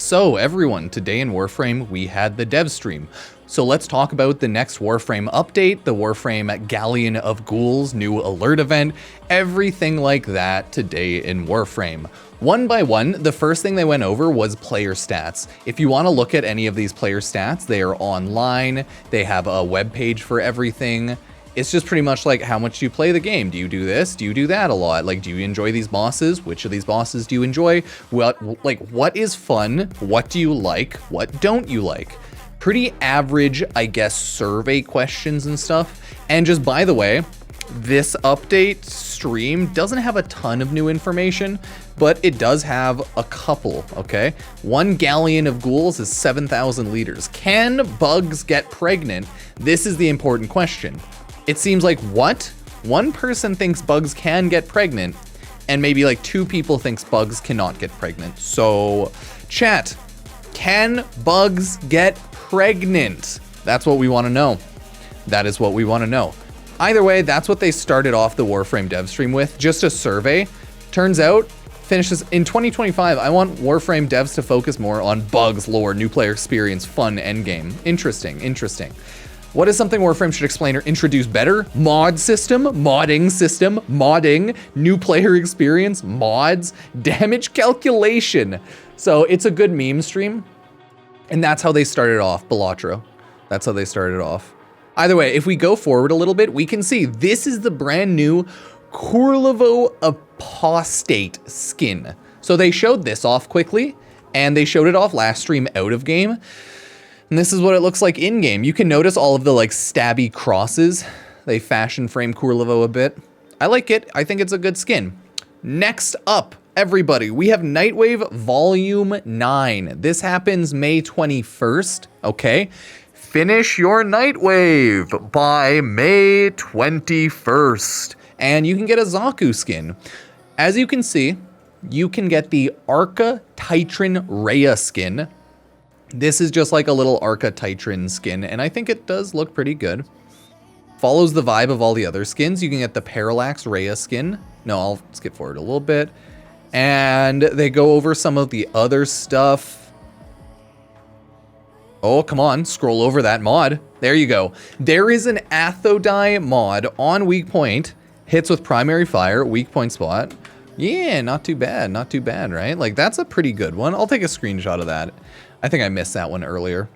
So everyone, today in Warframe, we had the Devstream. So let's talk about the next Warframe update, the Warframe Galleon of Ghouls, new alert event, everything like that today in Warframe. One by one, the first thing they went over was player stats. If you want to look at any of these player stats, they are online, they have a web page for everything. It's just pretty much like, how much do you play the game? Do you do this? Do you do that a lot? Like, do you enjoy these bosses? Which of these bosses do you enjoy? What is fun? What do you like? What don't you like? Pretty average, I guess, survey questions and stuff. And just by the way, this update stream doesn't have a ton of new information, but it does have a couple, okay? One Galleon of Ghouls is 7,000 liters. Can bugs get pregnant? This is the important question. It seems like one person thinks bugs can get pregnant, and maybe like 2 people thinks bugs cannot get pregnant. So, chat, can bugs get pregnant? That's what we want to know. That is what we want to know. Either way, that's what they started off the Warframe Devstream with, just a survey. Turns out, finishes in 2025, I want Warframe devs to focus more on bugs, lore, new player experience, fun, endgame. Interesting, interesting. What is something Warframe should explain or introduce better? Mod system, modding, new player experience, mods, damage calculation. So it's a good meme stream. And that's how they started off, Balatro. That's how they started off. Either way, if we go forward a little bit, we can see this is the brand new Kullervo Apostate skin. So they showed this off quickly, and they showed it off last stream out of game. And this is what it looks like in game. You can notice all of the like stabby crosses. They fashion frame Kullervo a bit. I like it. I think it's a good skin. Next up, everybody, we have Nightwave Volume 9. This happens May 21st, okay? Finish your Nightwave by May 21st. And you can get a Zaku skin. As you can see, you can get the Arca Titran Rhea skin. This is just like a little Arca Titran skin, and I think it does look pretty good. Follows the vibe of all the other skins. You can get the Parallax Rhea skin. No, I'll skip forward a little bit. And they go over some of the other stuff. Oh, come on, scroll over that mod. There you go. There is an Athodai mod on weak point. Hits with primary fire, weak point spot. Yeah, not too bad, right? Like, that's a pretty good one. I'll take a screenshot of that. I think I missed that one earlier.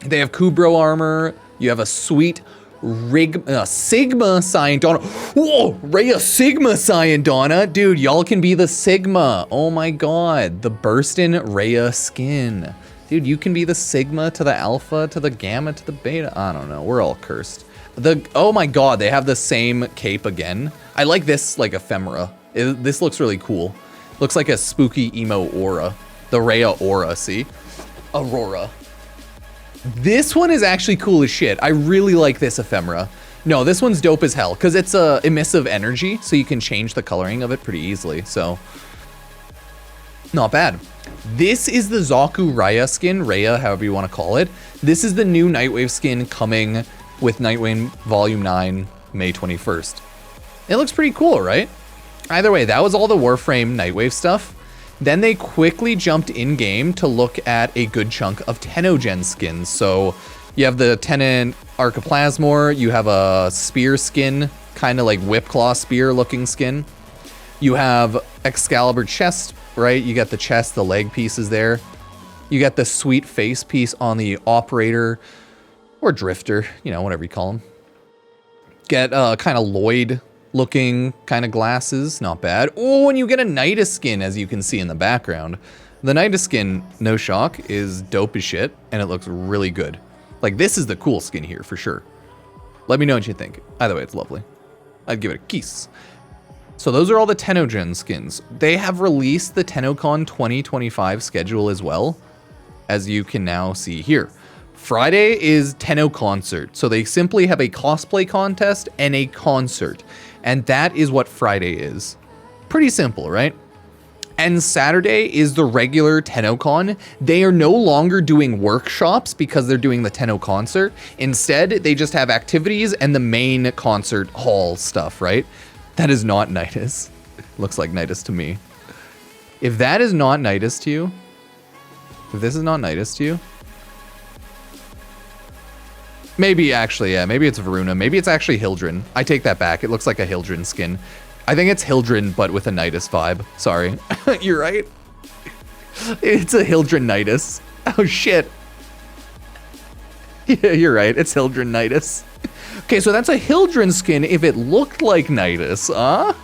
They have Kubro armor. You have a sweet Sigma Scientana. Whoa, Rhea Sigma Scientana. Dude, y'all can be the Sigma. Oh my god. The Burstin Rhea skin. Dude, you can be the Sigma to the Alpha to the Gamma to the Beta. I don't know. We're all cursed. Oh my god, they have the same cape again. I like this, like, ephemera. This looks really cool. Looks like a spooky emo aura. The Rhea aura, see? Aurora. This one is actually cool as shit. I really like this ephemera. No, this one's dope as hell because it's a emissive energy, so you can change the coloring of it pretty easily. So, not bad. This is the Zaku Rhea skin, Rhea, however you want to call it. This is the new Nightwave skin coming with Nightwave Volume 9, May 21st. It looks pretty cool, right? Either way, that was all the Warframe Nightwave stuff. Then they quickly jumped in-game to look at a good chunk of Tennogen skins. So you have the Tenon Archiplasmor, you have a spear skin, kind of like Whipclaw spear looking skin. You have Excalibur chest, right? You got the chest, the leg pieces there. You got the sweet face piece on the Operator, or Drifter, you know, whatever you call them. Get kind of Lloyd looking kind of glasses, not bad. Oh, and you get a Nidus skin, as you can see in the background. The Nidus skin, no shock, is dope as shit, and it looks really good. Like, this is the cool skin here, for sure. Let me know what you think. Either way, it's lovely. I'd give it a kiss. So those are all the Tennogen skins. They have released the Tennocon 2025 schedule as well, as you can now see here. Friday is Tenno Concert, so they simply have a cosplay contest and a concert. And that is what Friday is. Pretty simple, right? And Saturday is the regular Tennocon. They are no longer doing workshops because they're doing the Tenno Concert. Instead, they just have activities and the main concert hall stuff, right? That is not Nidus. Looks like Nidus to me. If that is not Nidus to you, If this is not Nidus to you. Maybe actually, yeah, maybe it's Varuna. Maybe it's actually Hildren. I take that back. It looks like a Hildren skin. I think it's Hildren, but with a Nidus vibe. Sorry. You're right. It's a Hildren Nidus. Oh, shit. Yeah, you're right. It's Hildren Nidus. Okay, so that's a Hildren skin if it looked like Nidus, huh?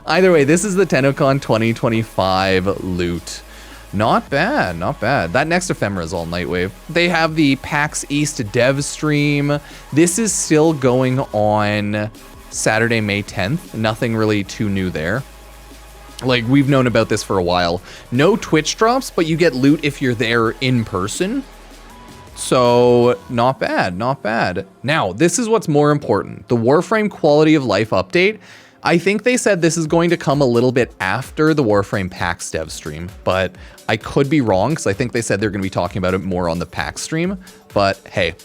Either way, this is the Tennocon 2025 loot. Not bad, not bad. That next ephemera is all Nightwave. They have the PAX East Devstream. This is still going on Saturday, May 10th. Nothing really too new there. Like, we've known about this for a while. No Twitch drops, but you get loot if you're there in person. So, not bad, not bad. Now, this is what's more important. The Warframe Quality of Life update. I think they said this is going to come a little bit after the Warframe PAX dev stream, but I could be wrong because I think they said they're going to be talking about it more on the PAX stream, but hey.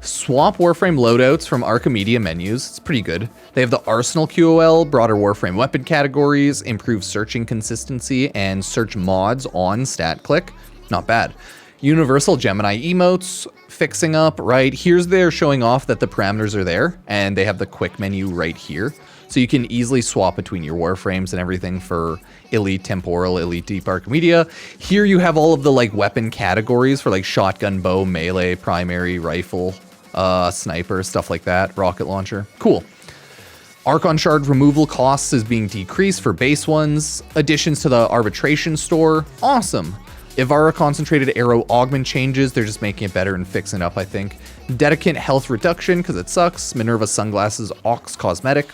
Swap Warframe loadouts from Archimedia menus. It's pretty good. They have the Arsenal QOL, broader Warframe weapon categories, improved searching consistency, and search mods on StatClick. Not bad. Universal Gemini emotes, fixing up, right? Here's they're showing off that the parameters are there, and they have the quick menu right here. So you can easily swap between your Warframes and everything for Elite Temporal, Elite Deep Archimedia. Here you have all of the like weapon categories for like shotgun, bow, melee, primary, rifle, sniper, stuff like that, rocket launcher. Cool. Archon Shard removal costs is being decreased for base ones. Additions to the arbitration store. Awesome. Ivara concentrated arrow augment changes. They're just making it better and fixing it up, I think. Dedicant health reduction because it sucks. Minerva sunglasses, Ox cosmetic.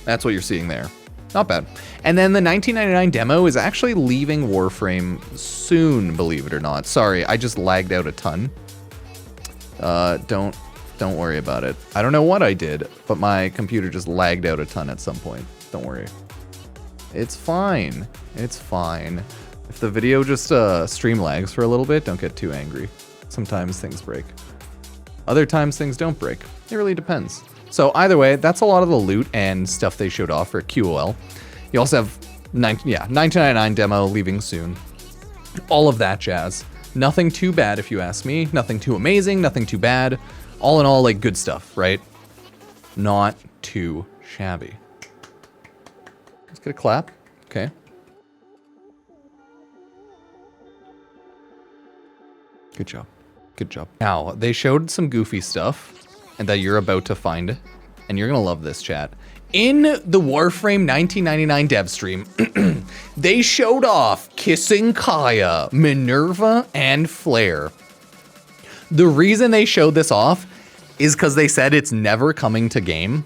That's what you're seeing there. Not bad. And then the 1999 demo is actually leaving Warframe soon, believe it or not. Sorry, I just lagged out a ton. Don't worry about it. I don't know what I did, but my computer just lagged out a ton at some point. Don't worry. It's fine. It's fine. If the video just stream lags for a little bit, don't get too angry. Sometimes things break. Other times things don't break. It really depends. So either way, that's a lot of the loot and stuff they showed off for QOL. You also have 1999 demo leaving soon. All of that jazz. Nothing too bad if you ask me. Nothing too amazing, nothing too bad. All in all, like good stuff, right? Not too shabby. Let's get a clap. Okay. Good job. Good job. Now, they showed some goofy stuff and that you're about to find, and you're going to love this, chat. In the Warframe 1999 dev stream, they showed off Kissing Kaya, Minerva, and Flare. The reason they showed this off is because they said it's never coming to game.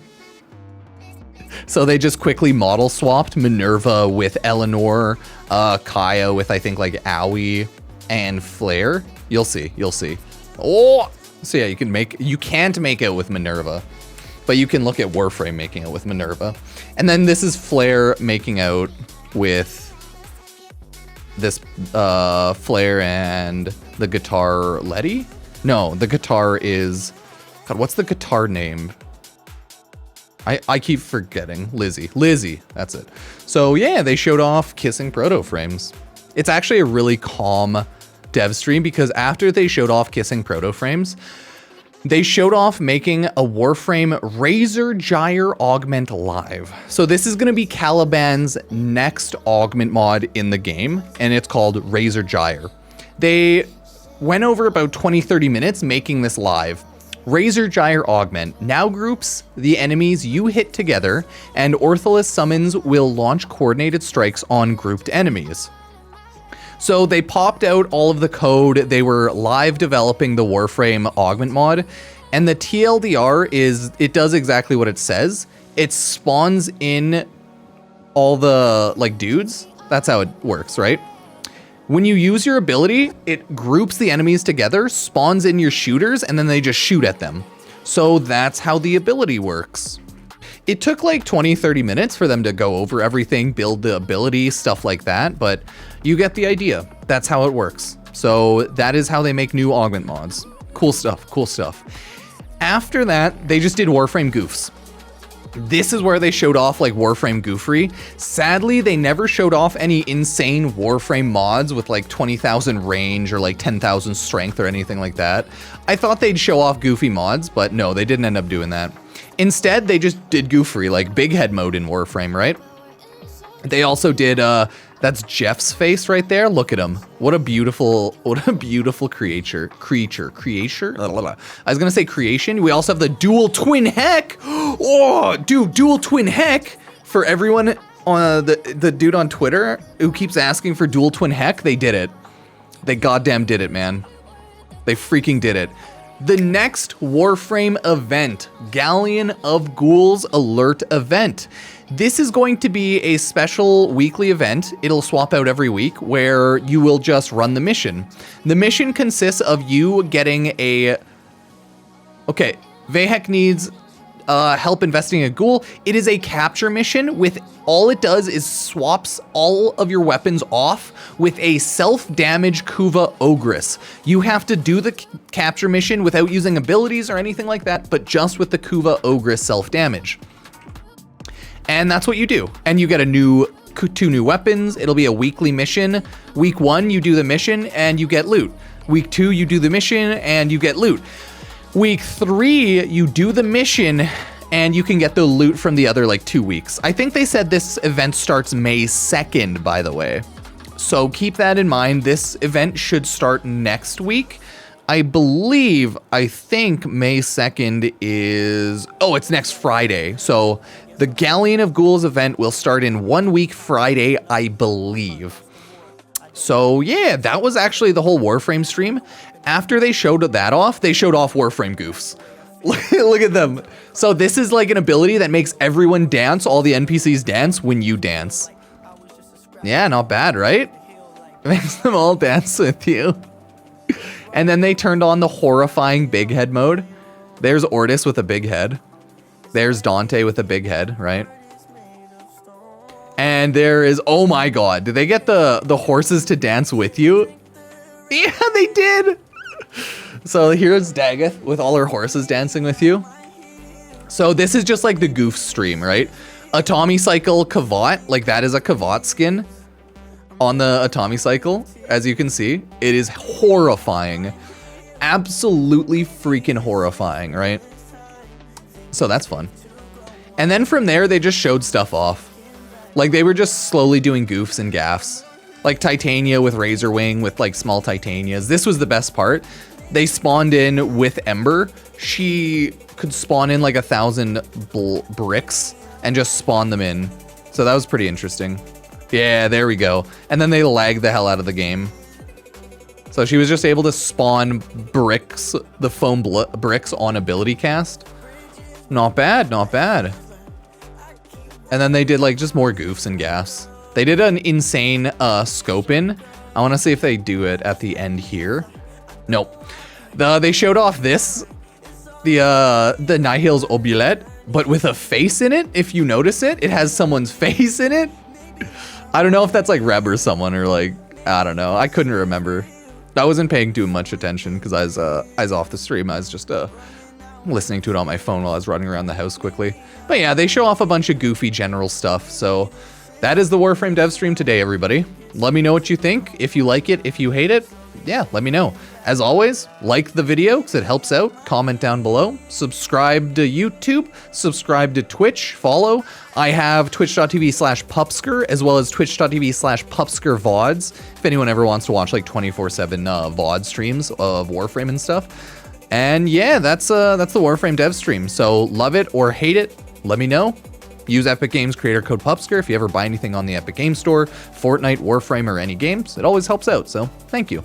So they just quickly model swapped Minerva with Eleanor, Kaya with I think like Owie, and Flare. You'll see, you'll see. Oh, so yeah, you can't make it with Minerva, but you can look at Warframe making it with Minerva. And then this is Flare making out with this Flare and the guitar Letty? No, the guitar is, God, what's the guitar name? I keep forgetting. Lizzie, that's it. So yeah, they showed off Kissing Protoframes. It's actually a really calm dev stream because after they showed off Kissing Protoframes, they showed off making a Warframe Razor Gyre Augment live. So this is gonna be Caliban's next augment mod in the game, and it's called Razor Gyre. They went over about 20-30 minutes making this live. Razor Gyre Augment now groups the enemies you hit together, and Ortholis summons will launch coordinated strikes on grouped enemies. So they popped out all of the code. They were live developing the Warframe Augment mod, and the TLDR is, it does exactly what it says. It spawns in all the like dudes. That's how it works, right? When you use your ability, it groups the enemies together, spawns in your shooters, and then they just shoot at them. So that's how the ability works. It took like 20-30 minutes for them to go over everything, build the ability, stuff like that, but you get the idea. That's how it works. So that is how they make new augment mods. Cool stuff, cool stuff. After that, they just did Warframe Goofs. This is where they showed off like Warframe goofery. Sadly, they never showed off any insane Warframe mods with like 20,000 range or like 10,000 strength or anything like that. I thought they'd show off goofy mods, but no, they didn't end up doing that. Instead, they just did goofery, like big head mode in Warframe, right? They also did, that's Jeff's face right there. Look at him. What a beautiful creature. I was gonna say creation. We also have the dual twin heck. Oh, dude, dual twin heck. For everyone on the dude on Twitter who keeps asking for dual twin heck, they did it. They goddamn did it, man. They freaking did it. The next Warframe event, Galleon of Ghouls Alert event. This is going to be a special weekly event. It'll swap out every week where you will just run the mission. The mission consists of you getting a... Okay, Vahek needs help investigating a ghoul. It is a capture mission with all it does is swaps all of your weapons off with a self-damage Kuva Ogress. You have to do the capture mission without using abilities or anything like that, but just with the Kuva Ogress self-damage. And that's what you do. And you get two new weapons. It'll be a weekly mission. Week 1, you do the mission and you get loot. Week 2, you do the mission and you get loot. Week 3, you do the mission and you can get the loot from the other like 2 weeks. I think they said this event starts May 2nd, by the way. So keep that in mind. This event should start next week. I think May 2nd is... Oh, it's next Friday. So the Galleon of Ghouls event will start in 1 week Friday, I believe. So yeah, that was actually the whole Warframe stream. After they showed that off, they showed off Warframe Goofs. Look at them. So this is like an ability that makes everyone dance, all the NPCs dance when you dance. Yeah, not bad, right? It makes them all dance with you. And then they turned on the horrifying big head mode. There's Ortis with a big head. There's Dante with a big head, right? And there is, oh my god, did they get the horses to dance with you? Yeah, they did. So here's Daggeth with all her horses dancing with you. So this is just like the Goofs stream, right? Atomi Cycle Kavat, like that is a Kavat skin on the Atomi Cycle. As you can see, it is horrifying. Absolutely freaking horrifying, right? So that's fun. And then from there, they just showed stuff off. Like they were just slowly doing goofs and gaffs. Like Titania with Razorwing with like small Titanias. This was the best part. They spawned in with Ember. She could spawn in like 1,000 bricks and just spawn them in. So that was pretty interesting. Yeah, there we go. And then they lagged the hell out of the game. So she was just able to spawn bricks, the foam bricks on ability cast. Not bad, not bad. And then they did like just more goofs and gaffs. They did an insane scope in. I want to see if they do it at the end here. Nope. They showed off this, the Nihil's Obulet, but with a face in it. If you notice it, it has someone's face in it. I don't know if that's like Reb or someone or like, I don't know. I couldn't remember. I wasn't paying too much attention because I was off the stream. I was just listening to it on my phone while I was running around the house quickly. But yeah, they show off a bunch of goofy general stuff. So that is the Warframe dev stream today, everybody. Let me know what you think. If you like it, if you hate it, yeah, let me know. As always, like the video because it helps out. Comment down below. Subscribe to YouTube. Subscribe to Twitch. Follow. I have twitch.tv/Pupsker as well as twitch.tv/Pupsker VODs. If anyone ever wants to watch like 24/7 VOD streams of Warframe and stuff. And yeah, that's the Warframe dev stream. So love it or hate it, let me know. Use Epic Games creator code Pupsker if you ever buy anything on the Epic Games Store, Fortnite, Warframe, or any games. It always helps out, so thank you.